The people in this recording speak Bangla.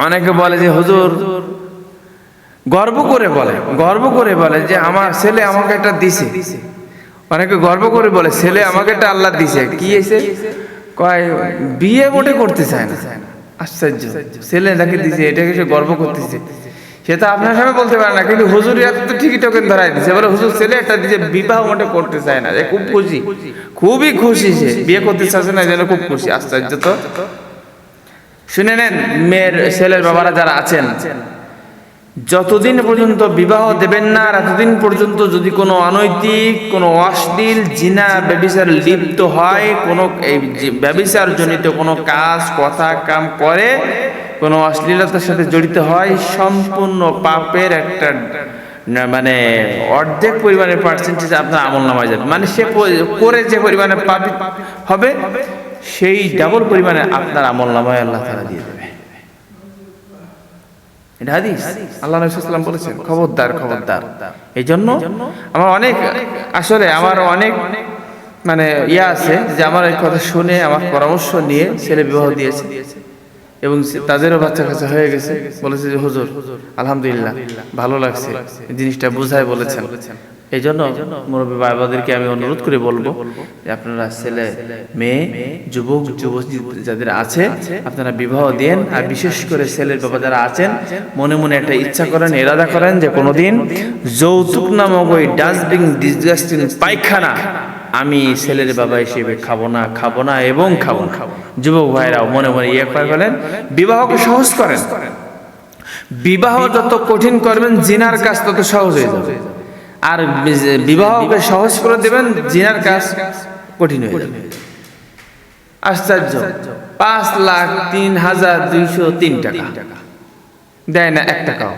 অনেকে বলে যে হুজুর, গর্ব করে বলে যে আমার ছেলে আমাকে একটা দিছে। অনেকে গর্ব করে বলে ছেলে আমাকে একটা আল্লাহ দিছে। কি এসে কয় বিয়ে মোটে করতে চায় না। আশ্চর্য, ছেলে নাকি দিছে, এটাকে সে গর্ব করতেছে। সে তো আপনার সামনে বলতে পারে না, কিন্তু হুজুর তো ঠিকই টোকেন ধরাই দিছে। বলে হুজুর ছেলে একটা দিছে, বিবাহ মোটে করতে চায় না। খুব খুশি, খুবই খুশি, সে বিয়ে করতে চাচ্ছে না, যেন খুব খুশি। আশ্চর্য তো। শুনে নেন, মেয়ের ছেলের বাবারা যারা আছেন, যতদিন পর্যন্ত বিবাহ দেবেন না, ততদিন পর্যন্ত যদি কোনো অনৈতিক, কোনো অশ্লীল, জিনা, ব্যভিচার লিপ্ত হয়, কোনো এই ব্যভিচার জনিত কোনো কাজ, কথা, কাম করে, কোনো অশ্লীলতার সাথে জড়িত হয়, সম্পূর্ণ পাপের একটা মানে অর্ধেক পরিমাণের পার্সেন্টেজ আপনার আমলনামায় যাবে। মানে সে করে যে পরিমাণে পাপ হবে, সেই ডাবল পরিমাণে আপনার আমলনামায় আল্লাহ তাআলা দিয়ে দেবে। এটা হাদিস, আল্লাহ নবী সাল্লাল্লাহু আলাইহি ওয়াসাল্লাম বলেছেন, খবরদার খবরদার। এই জন্য আমার অনেক মানে আছে যে আমার এই কথা শুনে আমার পরামর্শ নিয়ে ছেলে বিবাহ দিয়েছে, এবং তাদেরও বাচ্চা কাচ্চা হয়ে গেছে। বলেছে যে হুজুর আলহামদুলিল্লাহ, ভালো লাগছে, জিনিসটা বুঝায় বলেছেন। এই জন্য মুরব্বী বাবাদেরকে আমি অনুরোধ করে বলবো যে আপনারা ছেলে, মেয়ে, যুবক, যুবতী যাদের আছে, আপনারা বিবাহ দেন। আর বিশেষ করে ছেলের বাবা যারা আছেন, মনে মনে একটা ইচ্ছা করেন, ইরাদা করেন যে কোনোদিন যৌতুক নামক ওই ডাস্টবিন, ডিসগাস্টিং পায়খানা আমি ছেলের বাবা হিসেবে খাবো না এবং খাবো না। যুবক ভাইরাও মনে মনে ইয়ে করে বলেন, বিবাহকে সহজ করেন। বিবাহ যত কঠিন করবেন, জিনার কাজ তত সহজ হয়ে যাবে। আর বিবাহকে সহজ করে দেবেন, জিনার কাজ কঠিন হয়ে যাবে। আশ্চর্য, 5,03,203 টাকা দেয় না, 1 টাকাও।